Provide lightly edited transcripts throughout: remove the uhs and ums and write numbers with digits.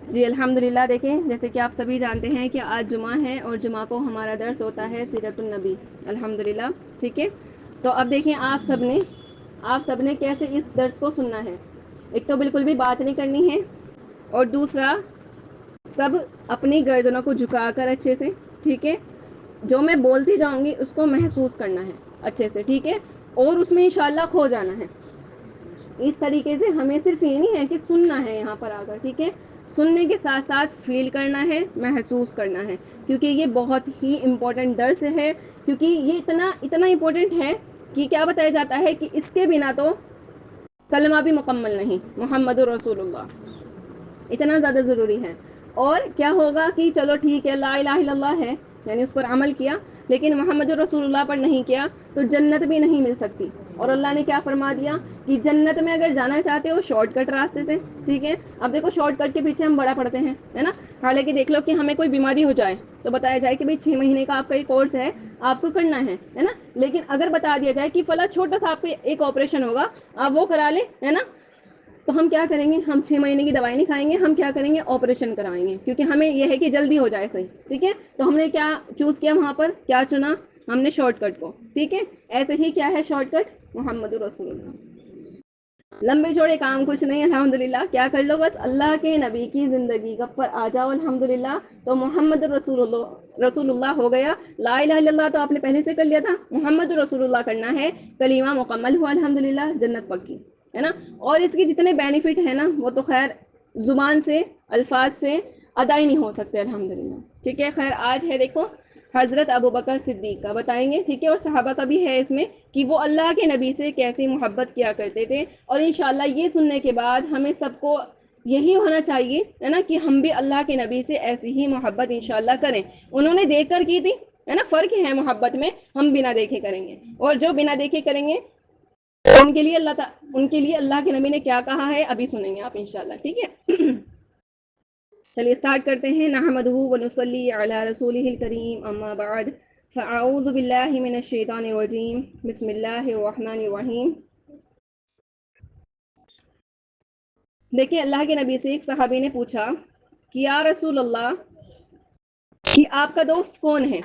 جی الحمدللہ. دیکھیں جیسے کہ آپ سبھی جانتے ہیں کہ آج جمعہ ہے اور جمعہ کو ہمارا درس ہوتا ہے سیرت النبی الحمدللہ. ٹھیک ہے, تو اب دیکھیں آپ سب نے کیسے اس درس کو سننا ہے. ایک تو بالکل بھی بات نہیں کرنی ہے, اور دوسرا سب اپنی گردنوں کو جھکا کر اچھے سے, ٹھیک ہے, جو میں بولتی جاؤں گی اس کو محسوس کرنا ہے اچھے سے, ٹھیک ہے, اور اس میں انشاءاللہ کھو جانا ہے. اس طریقے سے ہمیں صرف یہ نہیں ہے کہ سننا ہے یہاں پر آ کر, ٹھیک ہے, سننے کے ساتھ ساتھ فیل کرنا ہے, محسوس کرنا ہے, کیونکہ یہ بہت ہی امپورٹنٹ درس ہے. کیونکہ یہ اتنا امپورٹنٹ ہے کہ کیا بتایا جاتا ہے کہ اس کے بنا تو کلمہ بھی مکمل نہیں, محمد رسول اللہ اتنا زیادہ ضروری ہے. اور کیا ہوگا کہ چلو ٹھیک ہے لا الہ الا اللہ ہے, یعنی اس پر عمل کیا, لیکن محمد رسول اللہ پر نہیں کیا تو جنت بھی نہیں مل سکتی. اور اللہ نے کیا فرما دیا کہ جنت میں اگر جانا چاہتے ہو شارٹ کٹ راستے سے, ٹھیک ہے. اب دیکھو شارٹ کٹ کے پیچھے ہم بڑا پڑتے ہیں, ہے نا. حالانکہ دیکھ لو کہ ہمیں کوئی بیماری ہو جائے تو بتایا جائے کہ بھئی 6 مہینے کا آپ کا یہ کورس ہے, آپ کو کرنا ہے نا. لیکن اگر بتا دیا جائے کہ فلاں چھوٹا سا آپ کا ایک آپریشن ہوگا, آپ وہ کرا لیں, ہے نا, تو ہم کیا کریں گے, ہم 6 مہینے کی دوائی نہیں کھائیں گے, ہم کیا کریں گے, آپریشن کرائیں گے, کیونکہ ہمیں یہ ہے کہ جلدی ہو جائے صحیح, ٹھیک ہے. تو ہم نے کیا چوز کیا وہاں پر, کیا چنا, ہم نے شارٹ کٹ کو, ٹھیک ہے. ایسے ہی کیا ہے شارٹ کٹ, محمد رسول اللہ. لمبے چوڑے کام کچھ نہیں, الحمدللہ. کیا کر لو, بس اللہ کے نبی کی زندگی کا پر آ جاؤ الحمدللہ, تو محمد رسول اللہ ہو گیا. لا الہ الا اللہ تو آپ نے پہلے سے کر لیا تھا, محمد رسول اللہ کرنا ہے, کلمہ مکمل ہوا الحمدللہ, جنت پکی, ہے نا. اور اس کے جتنے بینیفٹ ہیں نا وہ تو خیر زبان سے, الفاظ سے ادا ہی نہیں ہو سکتے الحمدللہ. ٹھیک ہے, خیر آج ہے دیکھو حضرت ابوبکر صدیق کا بتائیں گے, ٹھیک ہے, اور صحابہ کا بھی ہے اس میں کہ وہ اللہ کے نبی سے کیسی محبت کیا کرتے تھے. اور انشاءاللہ یہ سننے کے بعد ہمیں سب کو یہی ہونا چاہیے, ہے نا, کہ ہم بھی اللہ کے نبی سے ایسی ہی محبت انشاءاللہ کریں. انہوں نے دیکھ کر کی تھی, ہے نا, فرق ہے محبت میں, ہم بنا دیکھے کریں گے, اور جو بنا دیکھے کریں گے ان کے لیے اللہ کے نبی نے کیا کہا ہے ابھی سنیں گے آپ انشاءاللہ, ٹھیک ہے. چلیے اسٹارٹ کرتے ہیں. نحمدہ ونصلی علی رسولہ الکریم, اما بعد, فاعوذ باللہ من الشیطان الرجیم, بسم اللہ الرحمن الرحیم. دیکھیں اللہ کے نبی سے ایک صحابی نے پوچھا کہ یا رسول اللہ کہ آپ کا دوست کون ہے.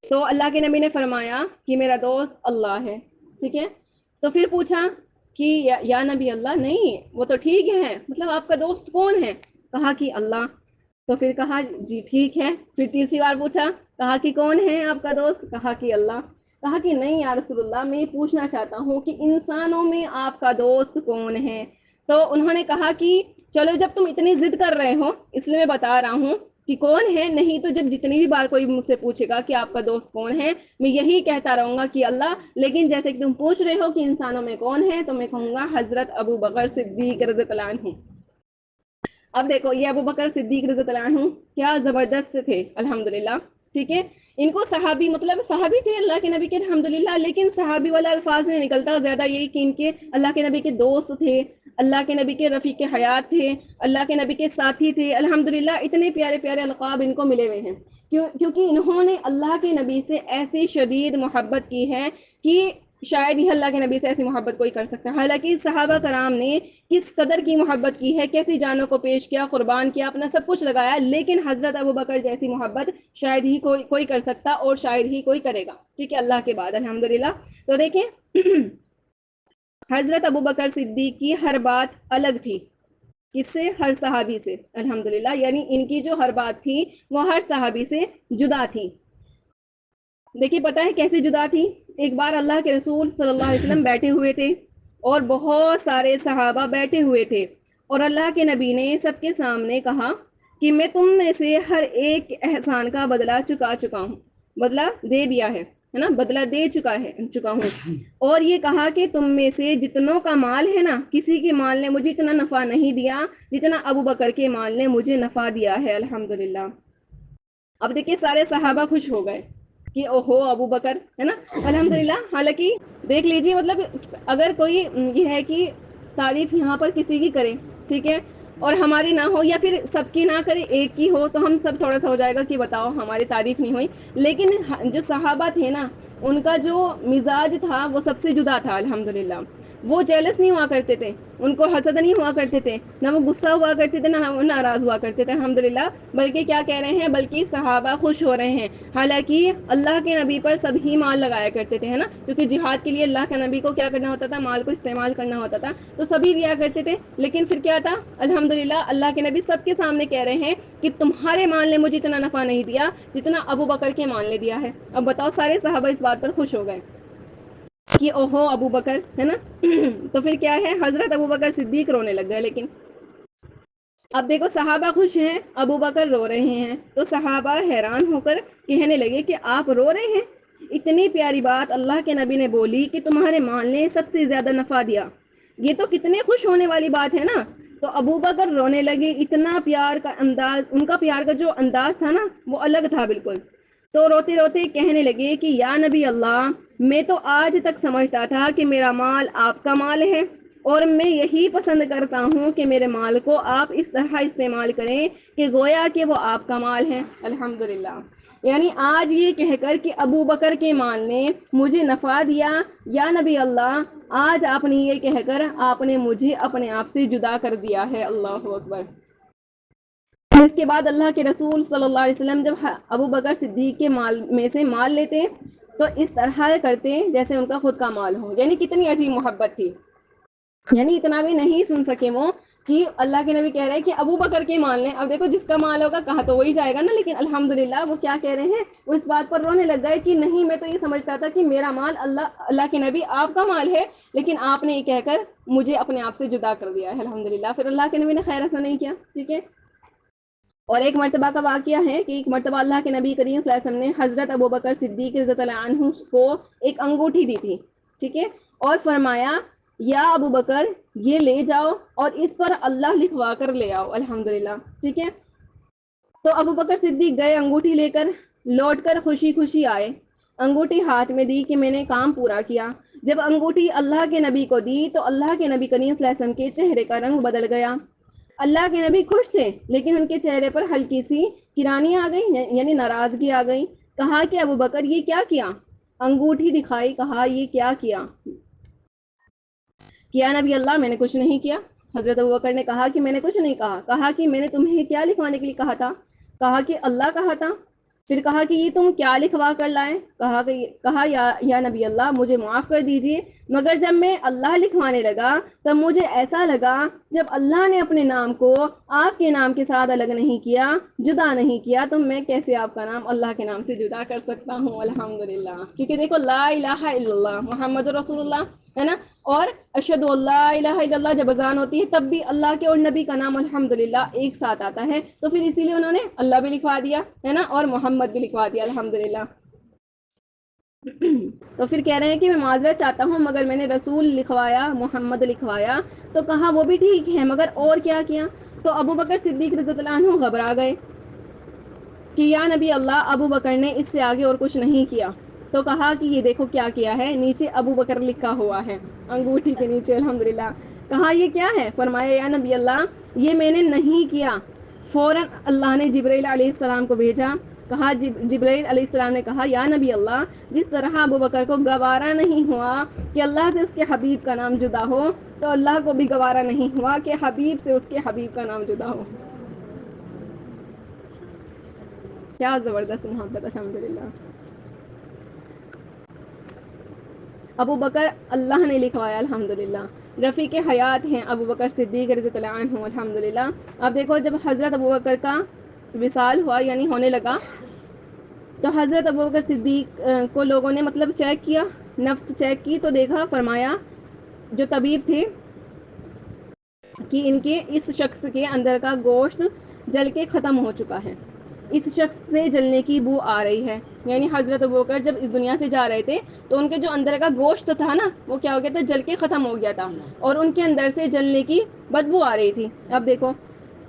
تو اللہ کے نبی نے فرمایا کہ میرا دوست اللہ ہے, ٹھیک ہے. تو پھر پوچھا کہ یا نبی اللہ, نہیں وہ تو ٹھیک ہے, مطلب آپ کا دوست کون ہے, کہا کہ اللہ. تو پھر کہا جی ٹھیک ہے. پھر تیسری بار پوچھا, کہا کہ کون ہے آپ کا دوست, کہا کہ اللہ. کہا کہ نہیں یا رسول اللہ, میں یہ پوچھنا چاہتا ہوں کہ انسانوں میں آپ کا دوست کون ہے. تو انہوں نے کہا کہ چلو جب تم اتنی ضد کر رہے ہو اس لیے میں بتا رہا ہوں کہ کون ہے, نہیں تو جب جتنی بھی بار کوئی مجھ سے پوچھے گا کہ آپ کا دوست کون ہے, میں یہی کہتا رہوں گا کہ اللہ. لیکن جیسے کہ تم پوچھ رہے ہو کہ انسانوں میں کون ہے, تو میں کہوں گا حضرت ابوبکر صدیق رضی اللہ عنہ. اب دیکھو یہ ابوبکر صدیق رضی اللہ عنہ کیا زبردست تھے الحمدللہ, ٹھیک ہے. ان کو صحابی, مطلب صحابی تھے اللہ کے نبی کے الحمدللہ, لیکن صحابی والا الفاظ نہیں نکلتا, زیادہ یہی کہ ان کے اللہ کے نبی کے دوست تھے, اللہ کے نبی کے رفیق حیات تھے, اللہ کے نبی کے ساتھی تھے الحمدللہ. اتنے پیارے پیارے القاب ان کو ملے ہوئے ہیں, کیونکہ انہوں نے اللہ کے نبی سے ایسی شدید محبت کی ہے کہ شاید ہی اللہ کے نبی سے ایسی محبت کوئی کر سکتا ہے. حالانکہ صحابہ کرام نے کس قدر کی محبت کی ہے, کیسی جانوں کو پیش کیا, قربان کیا, اپنا سب کچھ لگایا, لیکن حضرت ابوبکر جیسی محبت شاید ہی کوئی کر سکتا, اور شاید ہی کوئی کرے گا, ٹھیک ہے, اللہ کے بعد الحمدللہ. تو دیکھیں حضرت ابوبکر صدیق کی ہر بات الگ تھی, کس سے, ہر صحابی سے الحمدللہ. یعنی ان کی جو ہر بات تھی وہ ہر صحابی سے جدا تھی. دیکھیے پتہ ہے کیسے جدا تھی. ایک بار اللہ کے رسول صلی اللہ علیہ وسلم بیٹھے ہوئے تھے اور بہت سارے صحابہ بیٹھے ہوئے تھے, اور اللہ کے نبی نے سب کے سامنے کہا کہ میں تم میں سے ہر ایک احسان کا بدلہ چکا ہوں, بدلہ دے دیا ہے نا, بدلہ دے چکا ہوں. اور یہ کہا کہ تم میں سے جتنوں کا مال ہے نا, کسی کے مال نے مجھے اتنا نفع نہیں دیا جتنا ابوبکر کے مال نے مجھے نفع دیا ہے الحمدللہ. اب دیکھیے سارے صحابہ خوش ہو گئے کہ اوہو ابوبکر, ہے نا, الحمدللہ. حالانکہ دیکھ لیجیے, مطلب اگر کوئی یہ ہے کہ تعریف یہاں پر کسی کی کرے, ٹھیک ہے, اور ہماری نہ ہو یا پھر سب کی نہ کرے, ایک کی ہو, تو ہم سب تھوڑا سا ہو جائے گا کہ بتاؤ ہماری تعریف نہیں ہوئی. لیکن جو صحابہ تھے نا, ان کا جو مزاج تھا وہ سب سے جدا تھا الحمدللہ. وہ جیلس نہیں ہوا کرتے تھے, ان کو حسد نہیں ہوا کرتے تھے, نہ وہ غصہ ہوا کرتے تھے, نہ وہ ناراض ہوا کرتے تھے الحمدللہ, بلکہ کیا کہہ رہے ہیں, بلکہ صحابہ خوش ہو رہے ہیں. حالانکہ اللہ کے نبی پر سب ہی مال لگایا کرتے تھے, ہے نا, کیونکہ جہاد کے لیے اللہ کے نبی کو کیا کرنا ہوتا تھا, مال کو استعمال کرنا ہوتا تھا, تو سبھی دیا کرتے تھے. لیکن پھر کیا تھا, الحمدللہ اللہ کے نبی سب کے سامنے کہہ رہے ہیں کہ تمہارے مال نے مجھے اتنا نفع نہیں دیا جتنا ابو بکر کے مال نے دیا ہے. اب بتاؤ, سارے صحابہ اس بات پر خوش ہو گئے کہ اوہو ابو بکر, ہے نا. تو پھر کیا ہے, حضرت ابو بکر صدیق رونے لگ گئے. لیکن اب دیکھو, صحابہ خوش ہیں, ابو بکر رو رہے ہیں, تو صحابہ حیران ہو کر کہنے لگے کہ آپ رو رہے ہیں, اتنی پیاری بات اللہ کے نبی نے بولی کہ تمہارے مال نے سب سے زیادہ نفع دیا, یہ تو کتنے خوش ہونے والی بات ہے نا. تو ابو بکر رونے لگے, اتنا پیار کا انداز, ان کا پیار کا جو انداز تھا نا وہ الگ تھا بالکل. تو روتے روتے کہنے لگے کہ یا نبی اللہ, میں تو آج تک سمجھتا تھا کہ میرا مال آپ کا مال ہے, اور میں یہی پسند کرتا ہوں کہ میرے مال کو آپ اس طرح استعمال کریں کہ گویا کہ وہ آپ کا مال ہے. الحمدللہ, یعنی آج یہ کہہ کر کہ ابو بکر کے مال نے مجھے نفع دیا, یا نبی اللہ آج آپ نے یہ کہہ کر آپ نے مجھے اپنے آپ سے جدا کر دیا ہے. اللہ اکبر. اس کے بعد اللہ کے رسول صلی اللہ علیہ وسلم جب ابو بکر صدیق کے مال میں سے مال لیتے تو اس طرح کرتے جیسے ان کا خود کا مال ہو. یعنی کتنی عجیب محبت تھی, یعنی اتنا بھی نہیں سن سکے وہ کہ اللہ کے نبی کہہ رہے ہیں کہ ابو بکر کے مال نے, اب دیکھو جس کا مال ہوگا کہا تو وہی جائے گا نا, لیکن الحمدللہ وہ کیا کہہ رہے ہیں, وہ اس بات پر رونے لگ گئے کہ نہیں, میں تو یہ سمجھتا تھا کہ میرا مال اللہ کے نبی آپ کا مال ہے, لیکن آپ نے یہ کہہ کر مجھے اپنے آپ سے جدا کر دیا ہے. الحمدللہ. پھر اللہ کے نبی نے خیر ایسا نہیں کیا. ٹھیک ہے. اور ایک مرتبہ کا واقعہ ہے کہ ایک مرتبہ اللہ کے نبی کریم صلی اللہ علیہ وسلم نے حضرت ابو بکر صدیق رضی اللہ عنہ کو ایک انگوٹھی دی تھی, ٹھیک ہے, اور فرمایا یا ابو بکر یہ لے جاؤ اور اس پر اللہ لکھوا کر لے آؤ. الحمدللہ. ٹھیک ہے. تو ابو بکر صدیق گئے, انگوٹھی لے کر, لوٹ کر خوشی خوشی آئے, انگوٹھی ہاتھ میں دی کہ میں نے کام پورا کیا. جب انگوٹھی اللہ کے نبی کو دی تو اللہ کے نبی کریم صلی اللہ علیہ وسلم کے چہرے کا رنگ بدل گیا. اللہ کے نبی خوش تھے, لیکن ان کے چہرے پر ہلکی سی کرانی آ گئی, یعنی ناراضگی آ گئی. کہا کہ ابو بکر یہ کیا کیا, انگوٹھی دکھائی, کہا یہ کیا کیا نبی اللہ میں نے کچھ نہیں کیا. حضرت ابوبکر نے کہا کہ میں نے کچھ نہیں کہا. کہا کہ میں نے تمہیں کیا لکھوانے کے لیے کہا تھا, کہا کہ اللہ کہا تھا. پھر کہا کہ یہ تم کیا لکھوا کر لائے, کہا یا نبی اللہ مجھے معاف کر دیجئے, مگر جب میں اللہ لکھوانے لگا تب مجھے ایسا لگا جب اللہ نے اپنے نام کو آپ کے نام کے ساتھ الگ نہیں کیا, جدا نہیں کیا, تو میں کیسے آپ کا نام اللہ کے نام سے جدا کر سکتا ہوں. الحمدللہ. کیونکہ دیکھو لا الہ الا اللہ محمد رسول اللہ ہے نا, اور اشہد اللہ الہ الا اللہ جب اذان ہوتی ہے تب بھی اللہ کے اور نبی کا نام الحمدللہ ایک ساتھ آتا ہے, تو پھر اسی لیے انہوں نے اللہ بھی لکھوا دیا ہے نا, اور محمد بھی لکھوا دیا. الحمدللہ. تو پھر کہہ رہے ہیں کہ میں معذرت چاہتا ہوں مگر میں نے رسول لکھوایا, محمد لکھوایا. تو کہا وہ بھی ٹھیک ہے, مگر اور کیا کیا. تو ابو بکر صدیق رضی اللہ عنہ گھبرا گئے کہ یا نبی اللہ ابو بکر نے اس سے آگے اور کچھ نہیں کیا. تو کہا کہ یہ دیکھو کیا کیا ہے, نیچے ابو بکر لکھا ہوا ہے انگوٹھی کے نیچے. الحمدللہ. کہا یہ کیا ہے, فرمایا یا نبی اللہ یہ میں نے نہیں کیا. فوراً اللہ نے جبرائیل علیہ السلام کو بھیجا. کہا جبرائیل علیہ السلام نے کہا یا نبی اللہ جس طرح ابو بکر کو گوارا نہیں ہوا کہ اللہ سے اس کے حبیب کا نام جدا ہو, تو اللہ کو بھی گوارا نہیں ہوا کہ حبیب سے اس کے حبیب کا نام جدا ہو. کیا زبردست محبت. الحمدللہ. ابو بکر اللہ نے لکھوایا. الحمدللہ. رفیق حیات ہیں ابو بکر صدیق رضی اللہ عنہ. الحمدللہ. اب دیکھو جب حضرت ابو بکر کا وصال ہوا, یعنی ہونے لگا, تو حضرت ابو بکر صدیق کو لوگوں نے مطلب چیک کیا, نفس چیک کی, تو دیکھا, فرمایا جو طبیب تھے کہ ان کے اس شخص کے اندر کا گوشت جل کے ختم ہو چکا ہے, اس شخص سے جلنے کی بو آ رہی ہے. یعنی حضرت ابوبکر جب اس دنیا سے جا رہے تھے تو ان کے جو اندر کا گوشت تھا نا وہ کیا ہو گیا تھا, جل کے ختم ہو گیا تھا, اور ان کے اندر سے جلنے کی بدبو آ رہی تھی. اب دیکھو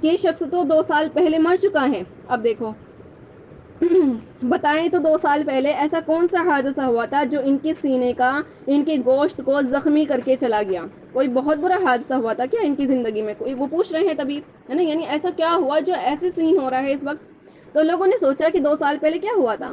کہ شخص تو 2 سال پہلے مر چکا ہے. اب دیکھو بتائیں تو 2 سال پہلے ایسا کون سا حادثہ ہوا تھا جو ان کے سینے کا, ان کے گوشت کو زخمی کر کے چلا گیا. کوئی بہت برا حادثہ ہوا تھا کیا ان کی زندگی میں, کوئی, وہ پوچھ رہے ہیں طبیب, ہے نا. یعنی ایسا کیا ہوا جو ایسے سین ہو رہا ہے اس وقت. تو لوگوں نے سوچا کہ 2 سال پہلے کیا ہوا تھا.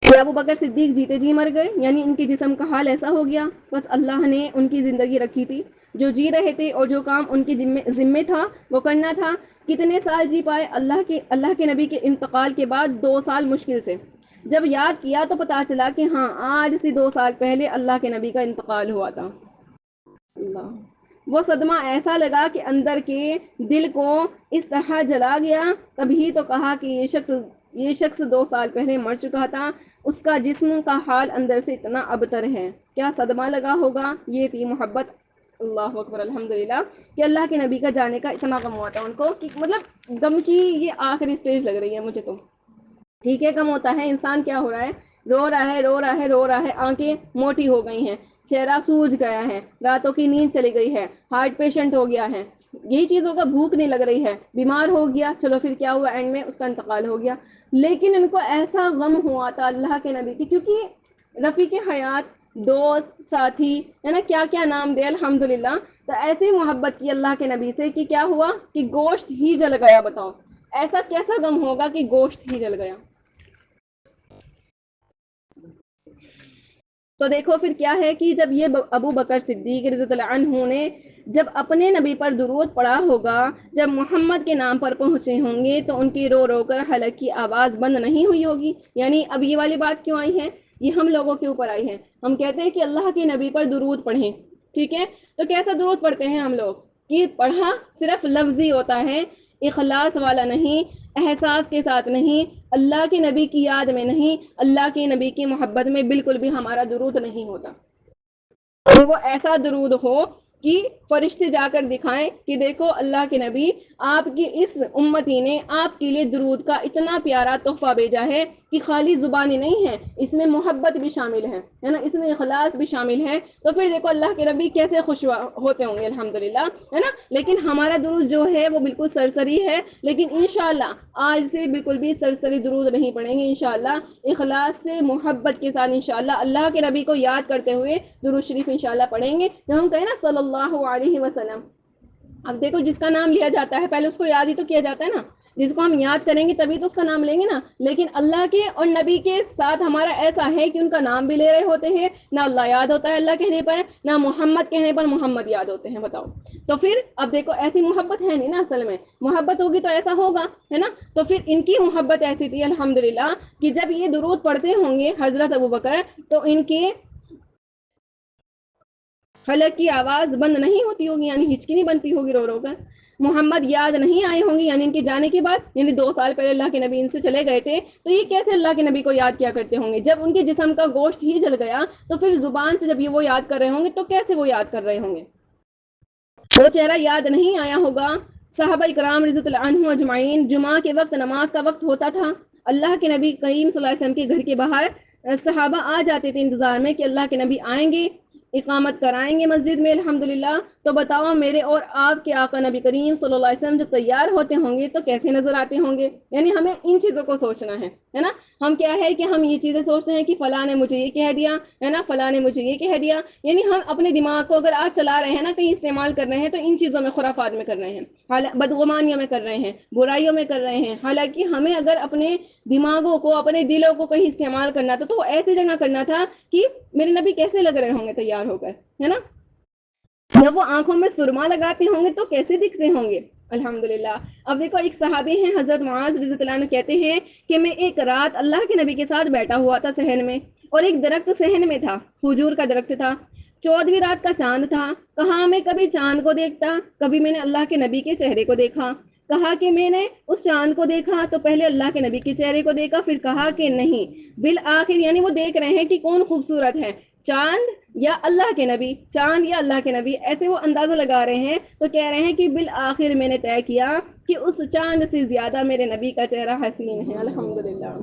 کہ ابو بکر صدیق جیتے جی مر گئے، یعنی ان کے جسم کا حال ایسا ہو گیا، بس اللہ نے ان کی زندگی رکھی تھی، جو جی رہے تھے اور جو کام ان کے ذمے تھا وہ کرنا تھا۔ کتنے سال جی پائے؟ اللہ کے نبی کے انتقال کے بعد 2 سال مشکل سے۔ جب یاد کیا تو پتا چلا کہ ہاں آج سے 2 سال پہلے اللہ کے نبی کا انتقال ہوا تھا۔ اللہ، وہ صدمہ ایسا لگا کہ اندر کے دل کو اس طرح جلا گیا، تبھی تو کہا کہ یہ شخص 2 سال پہلے مر چکا تھا، اس کا جسم کا حال اندر سے اتنا ابتر ہے، کیا صدمہ لگا ہوگا۔ یہ تھی محبت۔ اللہ اکبر، الحمدللہ، کہ اللہ کے نبی کا جانے کا اتنا غم ہوا تھا ان کو کہ مطلب غم کی یہ آخری سٹیج لگ رہی ہے مجھے تو۔ ٹھیک ہے، کم ہوتا ہے انسان کیا ہو رہا ہے، رو رہا ہے رو رہا ہے رو رہا ہے، آنکھیں موٹی ہو گئی ہیں، چہرہ سوج گیا ہے، راتوں کی نیند چلی گئی ہے، ہارٹ پیشنٹ ہو گیا ہے، یہی چیز ہوگا، بھوک نہیں لگ رہی ہے، بیمار ہو گیا، چلو پھر کیا ہوا، اینڈ میں اس کا انتقال ہو گیا۔ لیکن ان کو ایسا غم ہوا تھا اللہ کے نبی کی، کیونکہ رفیق حیات، دوست، ساتھی ہے نا، کیا کیا نام دے، الحمدللہ۔ تو ایسی محبت کی اللہ کے نبی سے کہ کیا ہوا کہ گوشت ہی جل گیا۔ بتاؤ ایسا کیسا غم ہوگا کہ گوشت ہی جل گیا۔ تو دیکھو پھر کیا ہے کہ جب یہ ابو بکر صدیق رضی اللہ عنہ نے جب اپنے نبی پر درود پڑا ہوگا، جب محمد کے نام پر پہنچے ہوں گے تو ان کی رو رو کر حلق کی آواز بند نہیں ہوئی ہوگی۔ یعنی اب یہ والی بات کیوں آئی ہے، یہ ہم لوگوں کے اوپر آئی ہے۔ ہم کہتے ہیں کہ اللہ کے نبی پر درود پڑھیں، ٹھیک ہے، تو کیسا درود پڑھتے ہیں ہم لوگ کہ پڑھا صرف لفظی ہوتا ہے، اخلاص والا نہیں، احساس کے ساتھ نہیں، اللہ کے نبی کی یاد میں نہیں، اللہ کے نبی کی محبت میں بالکل بھی ہمارا درود نہیں ہوتا۔ کہ وہ ایسا درود ہو کہ فرشتے جا کر دکھائیں کہ دیکھو اللہ کے نبی، آپ کی اس امتی نے آپ کے لیے درود کا اتنا پیارا تحفہ بھیجا ہے کہ خالی زبانی نہیں ہے، اس میں محبت بھی شامل ہے نا، اس میں اخلاص بھی شامل ہے۔ تو پھر دیکھو اللہ کے نبی کیسے خوش ہوتے ہوں گے، الحمدللہ، ہے نا۔ لیکن ہمارا درود جو ہے وہ بالکل سرسری ہے، لیکن انشاءاللہ آج سے بالکل بھی سرسری درود نہیں پڑیں گے، انشاءاللہ اخلاص سے محبت کے ساتھ انشاءاللہ اللہ کے نبی کو یاد کرتے ہوئے درود شریف انشاءاللہ پڑھیں گے۔ جب ہم کہیں نا صلی اللہ علیہ وسلم، اب دیکھو جس کا نام لیا جاتا ہے پہلے اس کو یاد ہی تو کیا جاتا ہے نا، جس کو ہم یاد کریں گے تبھی تو اس کا نام لیں گے نا۔ لیکن اللہ کے اور نبی کے ساتھ ہمارا ایسا ہے کہ ان کا نام بھی لے رہے ہوتے ہیں، نہ اللہ یاد ہوتا ہے اللہ کہنے پر، نہ محمد کہنے پر محمد یاد ہوتے ہیں۔ بتاؤ تو پھر اب دیکھو ایسی محبت ہے نہیں نا، اصل میں محبت ہوگی تو ایسا ہوگا، ہے نا۔ تو پھر ان کی محبت ایسی تھی الحمدللہ کہ جب یہ درود پڑھتے ہوں گے حضرت ابو بکر، تو ان کے حلق کی آواز بند نہیں ہوتی ہوگی، یعنی ہچکی نہیں بنتی ہوگی رو رو کر۔ محمد یاد نہیں آئے ہوں گے، یعنی ان کے جانے کے بعد، یعنی 2 سال پہلے اللہ کے نبی ان سے چلے گئے تھے، تو یہ کیسے اللہ کے نبی کو یاد کیا کرتے ہوں گے؟ جب ان کے جسم کا گوشت ہی جل گیا تو پھر زبان سے جب یہ وہ یاد کر رہے ہوں گے تو کیسے وہ یاد کر رہے ہوں گے؟ وہ چہرہ یاد نہیں آیا ہوگا۔ صحابہ کرام رضی اللہ عنہم اجمعین، جمعہ کے وقت نماز کا وقت ہوتا تھا، اللہ کے نبی کریم صلی اللہ علیہ وسلم کے گھر کے باہر صحابہ آ جاتے تھے انتظار میں کہ اللہ کے نبی آئیں گے، اقامت کرائیں گے مسجد میں، الحمدللہ۔ تو بتاؤ میرے اور آپ کے آقا نبی کریم صلی اللہ علیہ وسلم جب تیار ہوتے ہوں گے تو کیسے نظر آتے ہوں گے؟ یعنی ہمیں ان چیزوں کو سوچنا ہے نا۔ ہم کیا ہے کہ ہم یہ چیزیں سوچتے ہیں کہ فلاں نے مجھے یہ کہہ دیا، ہے نا، فلاں نے مجھے یہ کہہ دیا، یعنی ہم اپنے دماغ کو اگر آج چلا رہے ہیں نا، کہیں استعمال کر رہے ہیں تو ان چیزوں میں، خرافات میں کر رہے ہیں، بدگمانیوں میں کر رہے ہیں، برائیوں میں کر رہے ہیں۔ حالانکہ ہمیں اگر اپنے دماغوں کو، اپنے دلوں کو کہیں استعمال کرنا تھا تو وہ ایسی جگہ کرنا تھا کہ میرے نبی کیسے لگ رہے ہوں گے تیار ہو کر، ہے نا۔ جب وہ آنکھوں میں سرما لگاتے ہوں گے تو کیسے دکھتے ہوں گے، الحمدللہ۔ اب دیکھو ایک صحابی ہیں حضرت معاذ رضی اللہ عنہ، کہتے ہیں کہ میں ایک رات اللہ کے نبی کے ساتھ بیٹھا ہوا تھا صحن میں، اور ایک درخت صحن میں تھا، کھجور کا درخت تھا، 14ویں رات کا چاند تھا۔ کہا میں کبھی چاند کو دیکھتا، کبھی میں نے اللہ کے نبی کے چہرے کو دیکھا۔ کہا کہ میں نے اس چاند کو دیکھا تو پہلے اللہ کے نبی کے چہرے کو دیکھا، پھر کہا کہ نہیں، بالآخر، یعنی وہ دیکھ رہے ہیں کہ کون خوبصورت ہے، چاند یا اللہ کے نبی، چاند یا اللہ کے نبی، ایسے وہ اندازہ لگا رہے ہیں۔ تو کہہ رہے ہیں کہ بالآخر میں نے طے کیا کہ اس چاند سے زیادہ میرے نبی کا چہرہ حسین ہے، الحمدللہ۔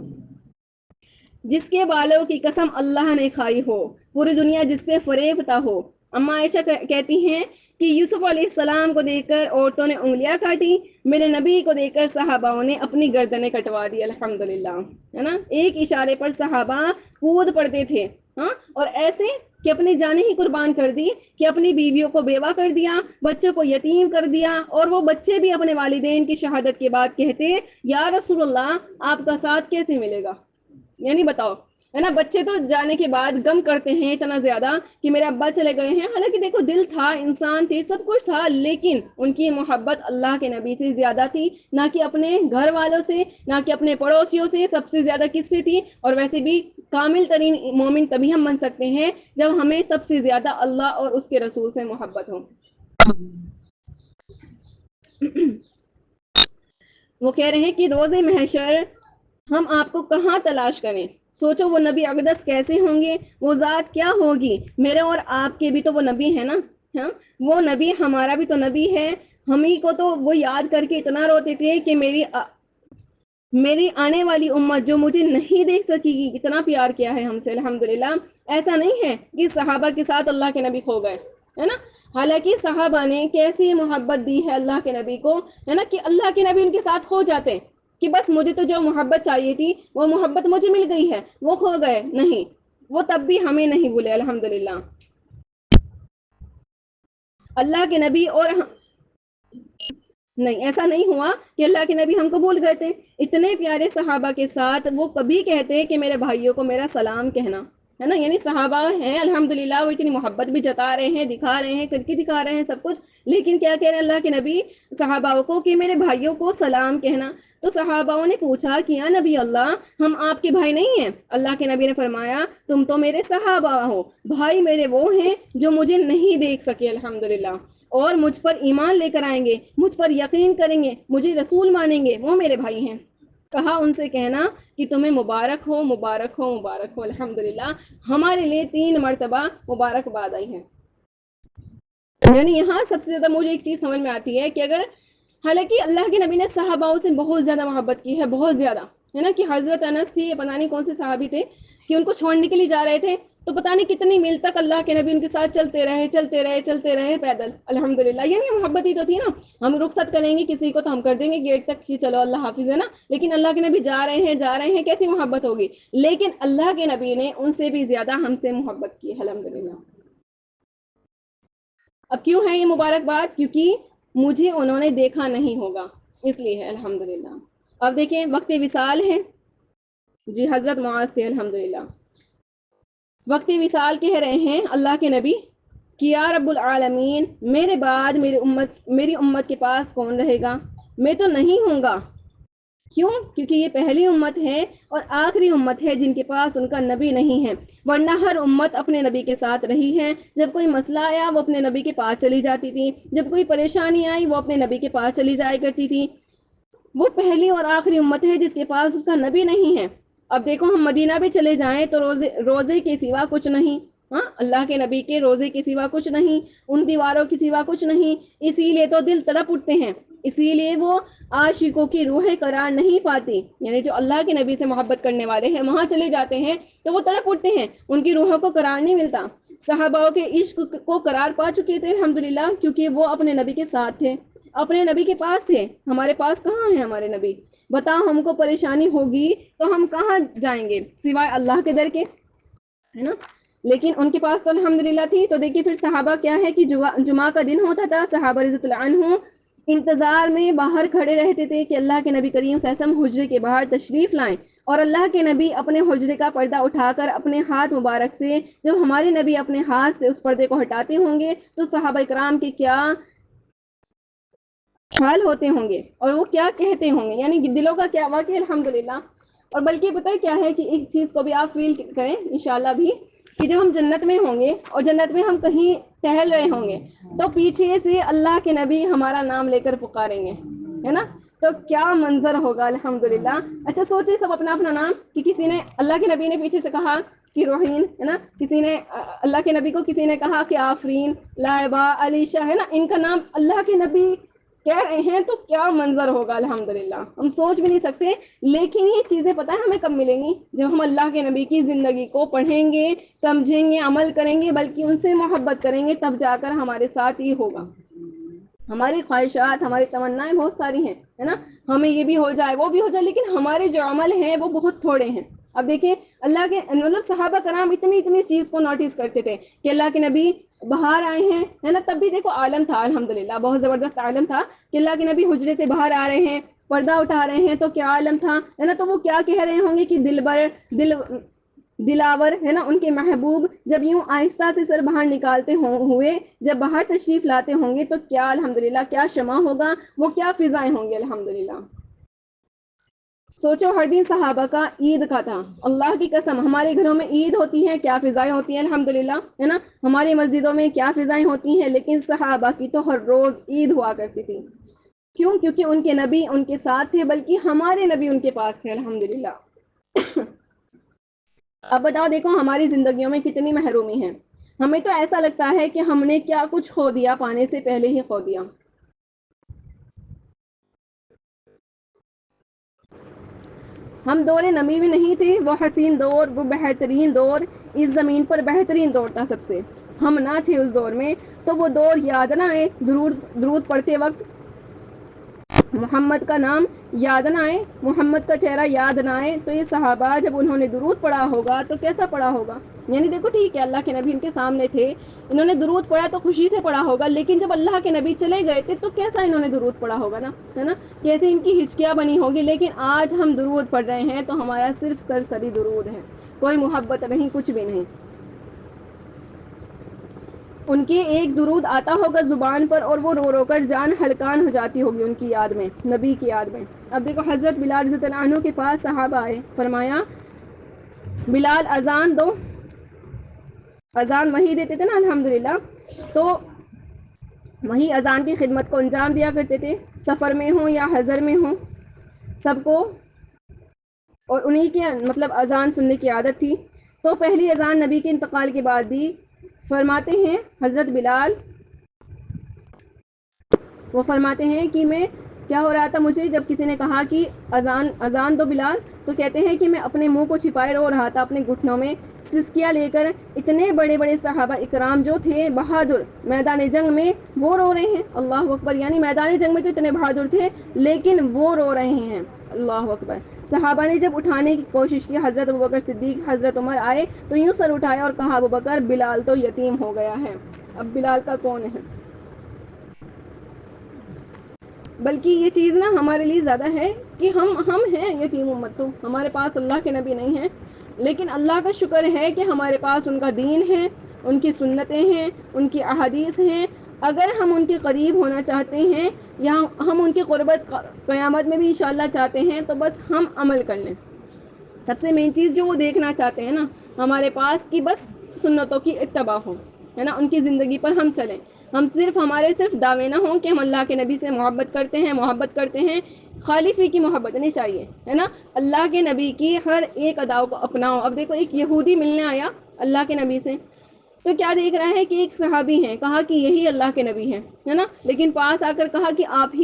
جس کے بالوں کی قسم اللہ نے کھائی ہو، پوری دنیا جس پہ فریبتا ہو۔ اما عائشہ کہتی ہیں کہ یوسف علیہ السلام کو دیکھ کر عورتوں نے انگلیاں کاٹی، میرے نبی کو دیکھ کر صحابہ نے اپنی گردنیں کٹوا دی، الحمدللہ، ہے نا۔ ایک اشارے پر صحابہ کود پڑتے تھے، ہاں، اور ایسے کہ اپنی جانیں ہی قربان کر دی، کہ اپنی بیویوں کو بیوہ کر دیا، بچوں کو یتیم کر دیا، اور وہ بچے بھی اپنے والدین کی شہادت کے بعد کہتے یا رسول اللہ آپ کا ساتھ کیسے ملے گا؟ یعنی بتاؤ ہے نا. بچے تو جانے کے بعد غم کرتے ہیں اتنا زیادہ کہ میرے ابا چلے گئے ہیں. حالانکہ دیکھو دل تھا, انسان تھے, سب کچھ تھا, لیکن ان کی محبت اللہ کے نبی سے زیادہ تھی, نہ کہ اپنے گھر والوں سے, نہ کہ اپنے پڑوسیوں سے. سب سے زیادہ کس سے تھی؟ اور ویسے بھی کامل ترین مومن تبھی ہم بن سکتے ہیں جب ہمیں سب سے زیادہ اللہ اور اس کے رسول سے محبت ہو. وہ کہہ رہے ہیں کہ روز محشر ہم آپ کو کہاں تلاش کریں؟ سوچو وہ نبی اقدس کیسے ہوں گے, وہ ذات کیا ہوگی. میرے اور آپ کے بھی تو وہ نبی ہے نا. ہاں, وہ نبی ہمارا بھی تو نبی ہے. ہم ہی کو تو وہ یاد کر کے اتنا روتے تھے کہ میری آنے والی امت جو مجھے نہیں دیکھ سکے گی. اتنا پیار کیا ہے ہم سے الحمدللہ. ایسا نہیں ہے کہ صحابہ کے ساتھ اللہ کے نبی کھو گئے, ہے نا. حالانکہ صحابہ نے کیسی محبت دی ہے اللہ کے نبی کو, ہے نا, کہ اللہ کے نبی ان کے ساتھ کھو جاتے کہ بس مجھے تو جو محبت چاہیے تھی وہ محبت مجھے مل گئی ہے, وہ کھو گئے. نہیں, وہ تب بھی ہمیں نہیں بھولے الحمدللہ. اللہ کے نبی اور نہیں, ایسا نہیں ہوا کہ اللہ کے نبی ہم کو بھول گئے تھے. اتنے پیارے صحابہ کے ساتھ وہ کبھی کہتے کہ میرے بھائیوں کو میرا سلام کہنا, ہے نا. یعنی صحابہ ہیں الحمدللہ, وہ اتنی محبت بھی جتا رہے ہیں, دکھا رہے ہیں, کر کے دکھا رہے ہیں سب کچھ, لیکن کیا کہہ رہے ہیں اللہ کے نبی صحابہ کو کہ میرے بھائیوں کو سلام کہنا. تو صحابہ نے پوچھا کہ یا نبی اللہ, ہم آپ کے بھائی نہیں ہیں؟ اللہ کے نبی نے فرمایا تم تو میرے صحابہ ہو, بھائی میرے وہ ہیں جو مجھے نہیں دیکھ سکے الحمدللہ, اور مجھ پر ایمان لے کر آئیں گے, مجھ پر یقین کریں گے, مجھے رسول مانیں گے, وہ میرے بھائی ہیں. کہا ان سے کہنا کہ تمہیں مبارک ہو, مبارک ہو, مبارک ہو. الحمدللہ ہمارے لیے 3 مرتبہ مبارکباد آئی ہے. یعنی یہاں سب سے زیادہ مجھے ایک چیز سمجھ میں آتی ہے کہ اگر, حالانکہ اللہ کے نبی نے صحاباؤں سے بہت زیادہ محبت کی ہے, بہت زیادہ, ہے نا. کہ حضرت انس تھی, پتہ نہیں کون سے صحابی تھے, کہ ان کو چھوڑنے کے لیے جا رہے تھے, تو پتہ نہیں کتنی میل تک اللہ کے نبی ان کے ساتھ چلتے رہے, چلتے رہے, چلتے رہے پیدل الحمدللہ. یعنی محبت ہی تو تھی نا. ہم رخصت کریں گے کسی کو تو ہم کر دیں گے گیٹ تک کہ چلو اللہ حافظ, ہے نا. لیکن اللہ کے نبی جا رہے ہیں, جا رہے ہیں, کیسی محبت ہوگی. لیکن اللہ کے نبی نے ان سے بھی زیادہ ہم سے محبت کی الحمدللہ. اب کیوں ہے یہ مبارکباد؟ کیونکہ مجھے انہوں نے دیکھا نہیں ہوگا, اس لیے ہے الحمدللہ. اب دیکھیں وقت وصال ہے جی, حضرت معاذ تھے الحمدللہ. وقت وصال کہہ رہے ہیں اللہ کے نبی کہ یا رب العالمین, میرے بعد میری امت کے پاس کون رہے گا؟ میں تو نہیں ہوں گا. کیوں؟ کیونکہ یہ پہلی امت ہے اور آخری امت ہے جن کے پاس ان کا نبی نہیں ہے, ورنہ ہر امت اپنے نبی کے ساتھ رہی ہے. جب کوئی مسئلہ آیا وہ اپنے نبی کے پاس چلی جاتی تھی, جب کوئی پریشانی آئی وہ اپنے نبی کے پاس چلی جایا کرتی تھی. وہ پہلی اور آخری امت ہے جس کے پاس اس کا نبی نہیں ہے. اب دیکھو ہم مدینہ بھی چلے جائیں تو روزے کے سوا کچھ نہیں, ہاں, اللہ کے نبی کے روزے کے سوا کچھ نہیں, ان دیواروں کے سوا کچھ نہیں. اسی لیے تو دل تڑپ اٹھتے ہیں, اسی لیے وہ عاشقوں کی روحیں قرار نہیں پاتی. یعنی جو اللہ کے نبی سے محبت کرنے والے ہیں وہاں چلے جاتے ہیں تو وہ تڑپ اٹھتے ہیں, ان کی روحوں کو قرار نہیں ملتا. صحابہ کے عشق کو قرار پا چکے تھے الحمدللہ, کیونکہ وہ اپنے نبی کے ساتھ تھے, اپنے نبی کے پاس تھے. ہمارے پاس کہاں ہے ہمارے نبی؟ بتا, ہم کو پریشانی ہوگی تو ہم کہاں جائیں گے سوائے اللہ کے در کے, ہے نا. لیکن ان کے پاس تو الحمدللہ تھی. تو دیکھیے پھر صحابہ کیا ہے کہ جمعہ کا دن ہوتا تھا, صحابہ رضی اللہ عنہم انتظار میں باہر کھڑے رہتے تھے کہ اللہ کے نبی کریم صلی اللہ علیہ وسلم حجرے کے باہر تشریف لائیں. اور اللہ کے نبی اپنے حجرے کا پردہ اٹھا کر اپنے ہاتھ مبارک سے, جب ہمارے نبی اپنے ہاتھ سے اس پردے کو ہٹاتے ہوں گے تو صحابہ کرام کے کیا حال ہوتے ہوں گے اور وہ کیا کہتے ہوں گے, یعنی دلوں کا کیا واقعہ الحمدللہ. اور بلکہ پتہ ہے کیا ہے کہ ایک چیز کو بھی آپ فیل کریں انشاءاللہ بھی, کہ جب ہم جنت میں ہوں گے اور جنت میں ہم کہیں ٹہل رہے ہوں گے تو پیچھے سے اللہ کے نبی ہمارا نام لے کر پکاریں گے, ہے نا. تو کیا منظر ہوگا الحمدللہ. اچھا سوچیں سب اپنا اپنا نام, کہ کسی نے اللہ کے نبی نے پیچھے سے کہا کہ روحین, ہے نا, کسی نے اللہ کے نبی کو کسی نے کہا کہ آفرین, لائبہ, علیشہ, ہے نا, ان کا نام اللہ کے نبی کہہ رہے ہیں تو کیا منظر ہوگا الحمدللہ, ہم سوچ بھی نہیں سکتے. لیکن یہ چیزیں پتہ ہے ہمیں کب ملیں گی؟ جب ہم اللہ کے نبی کی زندگی کو پڑھیں گے, سمجھیں گے, عمل کریں گے, بلکہ ان سے محبت کریں گے, تب جا کر ہمارے ساتھ یہ ہوگا. ہماری خواہشات, ہماری تمنائیں بہت ساری ہیں, ہے نا, ہمیں یہ بھی ہو جائے وہ بھی ہو جائے, لیکن ہمارے جو عمل ہیں وہ بہت تھوڑے ہیں. اب دیکھیں اللہ کے مطلب صحابہ کرام اتنی چیز کو نوٹس کرتے تھے کہ اللہ کے نبی باہر آئے ہیں, ہے نا, تب بھی دیکھو عالم تھا الحمدللہ, بہت زبردست عالم تھا کہ اللہ کے نبی حجرے سے باہر آ رہے ہیں, پردہ اٹھا رہے ہیں, تو کیا عالم تھا, ہے نا. تو وہ کیا کہہ رہے ہوں گے کہ دلاور ہے نا ان کے محبوب جب یوں آہستہ سے سر باہر نکالتے ہوئے جب باہر تشریف لاتے ہوں گے تو کیا الحمدللہ کیا شمع ہوگا، وہ کیا فضائیں ہوں گی الحمدللہ۔ سوچو ہر دن صحابہ کا عید کا تھا، اللہ کی قسم ہمارے گھروں میں عید ہوتی ہے، کیا فضائیں ہوتی ہیں الحمدللہ، ہے نا، ہماری مسجدوں میں کیا فضائیں ہوتی ہیں، لیکن صحابہ کی تو ہر روز عید ہوا کرتی تھی۔ کیوں؟ کیونکہ ان کے نبی ان کے ساتھ تھے، بلکہ ہمارے نبی ان کے پاس تھے الحمدللہ۔ اب بتاؤ دیکھو ہماری زندگیوں میں کتنی محرومی ہے، ہمیں تو ایسا لگتا ہے کہ ہم نے کیا کچھ کھو دیا، پانے سے پہلے ہی کھو دیا۔ ہم دور نبی میں نہیں تھے، وہ حسین دور، وہ بہترین دور، اس زمین پر بہترین دور تھا سب سے، ہم نہ تھے اس دور میں، تو وہ دور یاد نہ آئے، درود پڑھتے وقت محمد کا نام یاد نہ آئے، محمد کا چہرہ یاد نہ آئے، تو یہ صحابہ جب انہوں نے درود پڑھا ہوگا تو کیسا پڑھا ہوگا؟ یعنی دیکھو ٹھیک ہے اللہ کے نبی ان کے سامنے تھے، انہوں نے درود پڑھا تو خوشی سے پڑھا ہوگا، لیکن جب اللہ کے نبی چلے گئے تھے تو کیسا انہوں نے درود پڑھا ہوگا نا، ہے نا، کیسے ان کی ہچکیاں بنی ہوگی۔ لیکن آج ہم درود پڑھ رہے ہیں تو ہمارا صرف سرسری درود ہے، کوئی محبت نہیں، کچھ بھی نہیں۔ ان کے ایک درود آتا ہوگا زبان پر اور وہ رو رو کر جان ہلکان ہو جاتی ہوگی ان کی یاد میں، نبی کی یاد میں۔ اب دیکھو حضرت بلال رضی اللہ عنہ کے پاس صحابہ آئے، فرمایا بلال اذان دو، اذان وہی دیتے تھے نا الحمدللہ، تو وہی اذان کی خدمت کو انجام دیا کرتے تھے، سفر میں ہوں یا حضر میں ہوں سب کو، اور انہی کی مطلب اذان سننے کی عادت تھی۔ تو پہلی اذان نبی کے انتقال کے بعد دی، فرماتے ہیں حضرت بلال، وہ فرماتے ہیں کہ میں کیا ہو رہا تھا مجھے جب کسی نے کہا کہ اذان دو بلال، تو کہتے ہیں کہ میں اپنے منہ کو چھپائے رو رہا تھا اپنے گھٹنوں میں، سسکیاں لے کر۔ اتنے بڑے بڑے صحابہ اکرام جو تھے بہادر، میدان جنگ میں وہ رو رہے ہیں، اللہ اکبر، یعنی میدان جنگ میں تو اتنے بہادر تھے لیکن وہ رو رہے ہیں، اللہ اکبر۔ صحابہ نے جب اٹھانے کی کوشش کی، حضرت ابوبکر صدیق، حضرت عمر آئے تو یوں سر اٹھایا اور کہا ابوبکر بلال تو یتیم ہو گیا ہے، اب بلال کا کون ہے؟ بلکہ یہ چیز نا ہمارے لیے زیادہ ہے کہ ہم ہیں یتیم امت، تو ہمارے پاس اللہ کے نبی نہیں ہیں، لیکن اللہ کا شکر ہے کہ ہمارے پاس ان کا دین ہے، ان کی سنتیں ہیں، ان کی احادیث ہیں۔ اگر ہم ان کے قریب ہونا چاہتے ہیں یا ہم ان کی قربت قیامت میں بھی انشاءاللہ چاہتے ہیں تو بس ہم عمل کر لیں۔ سب سے مین چیز جو وہ دیکھنا چاہتے ہیں نا ہمارے پاس کہ بس سنتوں کی اتباع ہو، ہے نا، ان کی زندگی پر ہم چلیں، ہم ہمارے صرف دعوے نہ ہوں کہ ہم اللہ کے نبی سے محبت کرتے ہیں، خالی فی کی محبت نہیں چاہیے، ہے نا، اللہ کے نبی کی ہر ایک اداؤں کو اپناؤ۔ اب دیکھو ایک یہودی ملنے آیا اللہ کے نبی سے، تو کیا دیکھ رہا ہے کہ ایک صحابی ہیں، کہا کہ یہی اللہ کے نبی ہیں، ہے نا، لیکن پاس آ کر کہا کہ آپ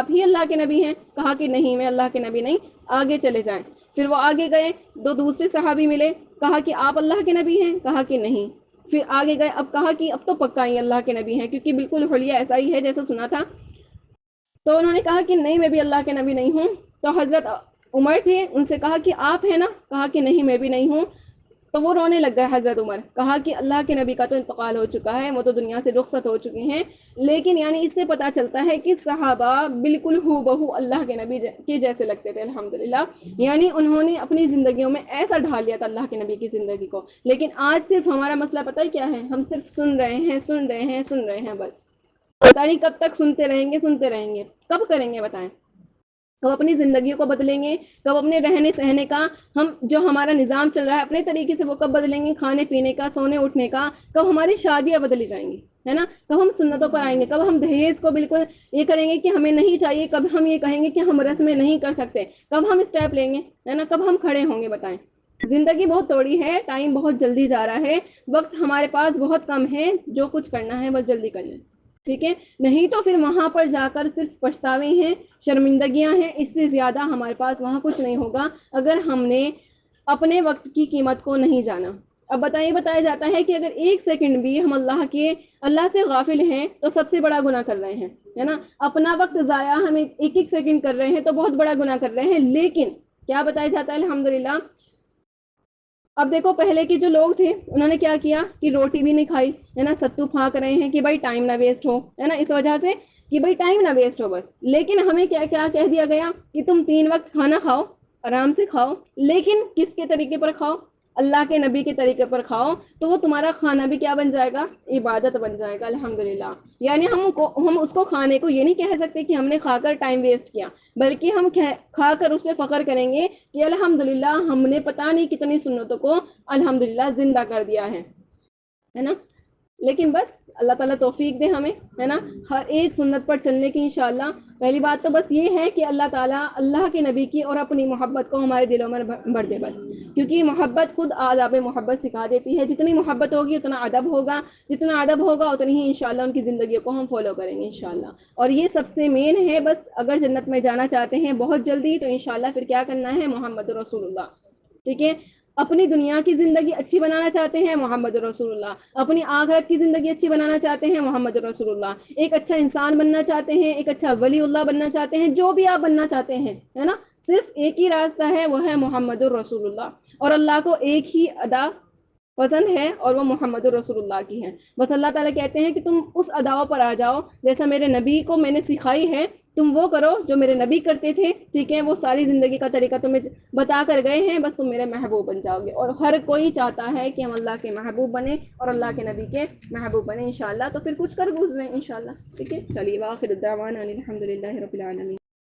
ہی اللہ کے نبی ہیں، کہا کہ نہیں میں اللہ کے نبی نہیں، آگے چلے جائیں۔ پھر وہ آگے گئے، دو دوسرے صحابی ملے، کہا کہ آپ اللہ کے نبی ہیں، کہا کہ نہیں۔ پھر آگے گئے، اب کہا کہ اب تو پکا ہی اللہ کے نبی ہیں، کیونکہ بالکل حلیہ ایسا ہی ہے جیسا سنا تھا۔ تو انہوں نے کہا کہ نہیں میں بھی اللہ کے نبی نہیں ہوں۔ تو حضرت عمر تھے، ان سے کہا کہ آپ ہیں نا، کہا کہ نہیں میں بھی نہیں ہوں۔ تو وہ رونے لگ گئے حضرت عمر، کہا کہ اللہ کے نبی کا تو انتقال ہو چکا ہے، وہ تو دنیا سے رخصت ہو چکے ہیں، لیکن یعنی اس سے پتہ چلتا ہے کہ صحابہ بالکل ہو بہو اللہ کے نبی کے جیسے لگتے تھے الحمدللہ، یعنی انہوں نے اپنی زندگیوں میں ایسا ڈھال لیا تھا اللہ کے نبی کی زندگی کو۔ لیکن آج صرف ہمارا مسئلہ پتہ ہے کیا ہے، ہم صرف سن رہے ہیں بس، پتہ نہیں کب تک سنتے رہیں گے، کب کریں گے بتائیں، کب اپنی زندگیوں کو بدلیں گے، کب اپنے رہنے سہنے کا ہم جو ہمارا نظام چل رہا ہے اپنے طریقے سے وہ کب بدلیں گے، کھانے پینے کا، سونے اٹھنے کا، کب ہماری شادیاں بدلی جائیں گی، ہے نا، کب ہم سنتوں پر آئیں گے، کب ہم دہیز کو بالکل یہ کریں گے کہ ہمیں نہیں چاہیے، کب ہم یہ کہیں گے کہ ہم رسمیں نہیں کر سکتے، کب ہم اسٹیپ لیں گے، ہے نا، کب ہم کھڑے ہوں گے بتائیں۔ زندگی بہت تھوڑی ہے، ٹائم بہت جلدی جا رہا ہے، وقت ہمارے پاس بہت کم ہے، جو کچھ کرنا ہے بس جلدی کر لیں، ٹھیک ہے، نہیں تو پھر وہاں پر جا کر صرف پچھتاوے ہیں، شرمندگیاں ہیں، اس سے زیادہ ہمارے پاس وہاں کچھ نہیں ہوگا اگر ہم نے اپنے وقت کی قیمت کو نہیں جانا۔ اب بتایا جاتا ہے کہ اگر ایک سیکنڈ بھی ہم اللہ سے غافل ہیں تو سب سے بڑا گناہ کر رہے ہیں، ہے نا، اپنا وقت ضائع ہم ایک سیکنڈ کر رہے ہیں تو بہت بڑا گناہ کر رہے ہیں۔ لیکن کیا بتایا جاتا ہے الحمدللہ، اب دیکھو پہلے کے جو لوگ تھے انہوں نے کیا کیا کہ روٹی بھی نہیں کھائی، ہے نا، ستو پھانک رہے ہیں کہ بھائی ٹائم نہ ویسٹ ہو، ہے نا، اس وجہ سے کہ بھائی ٹائم نہ ویسٹ ہو بس۔ لیکن ہمیں کیا کہہ دیا گیا کہ تم 3 وقت کھانا کھاؤ، آرام سے کھاؤ، لیکن کس کے طریقے پر کھاؤ، اللہ کے نبی کے طریقے پر کھاؤ تو وہ تمہارا کھانا بھی کیا بن جائے گا؟ عبادت بن جائے گا الحمدللہ. یعنی ہم اس کو کھانے کو یہ نہیں کہہ سکتے کہ ہم نے کھا کر ٹائم ویسٹ کیا، بلکہ ہم کھا کر اس پہ فخر کریں گے کہ الحمدللہ ہم نے پتہ نہیں کتنی سنتوں کو الحمدللہ زندہ کر دیا ہے نا. لیکن بس اللہ تعالیٰ توفیق دے ہمیں، ہے نا، ہر ایک سنت پر چلنے کی انشاءاللہ. پہلی بات تو بس یہ ہے کہ اللہ تعالیٰ اللہ کے نبی کی اور اپنی محبت کو ہمارے دلوں میں بھر دے بس، کیونکہ محبت خود آداب محبت سکھا دیتی ہے. جتنی محبت ہوگی اتنا ادب ہوگا، جتنا ادب ہوگا اتنی ہی انشاءاللہ ان کی زندگیوں کو ہم فالو کریں گے انشاءاللہ. اور یہ سب سے مین ہے. بس اگر جنت میں جانا چاہتے ہیں بہت جلدی تو انشاءاللہ پھر کیا کرنا ہے؟ محمد رسول اللہ. ٹھیک ہے. اپنی دنیا کی زندگی اچھی بنانا چاہتے ہیں؟ محمد رسول اللہ. اپنی آخرت کی زندگی اچھی بنانا چاہتے ہیں؟ محمد رسول اللہ. ایک اچھا انسان بننا چاہتے ہیں، ایک اچھا ولی اللہ بننا چاہتے ہیں، جو بھی آپ بننا چاہتے ہیں، ہے نا، صرف ایک ہی راستہ ہے، وہ ہے محمد رسول اللہ. اور اللہ کو ایک ہی ادا پسند ہے اور وہ محمد رسول اللہ کی ہے. بس اللہ تعالیٰ کہتے ہیں کہ تم اس اداؤں پر آ جاؤ جیسا میرے نبی کو میں نے سکھائی ہے، تم وہ کرو جو میرے نبی کرتے تھے. ٹھیک ہے. وہ ساری زندگی کا طریقہ تمہیں بتا کر گئے ہیں. بس تم میرے محبوب بن جاؤ گے. اور ہر کوئی چاہتا ہے کہ ہم اللہ کے محبوب بنے اور اللہ کے نبی کے محبوب بنے انشاءاللہ. تو پھر کچھ کر گزریں انشاءاللہ. ٹھیک ہے. چلیے واخر الدعوانا الحمدللہ رب العالمین.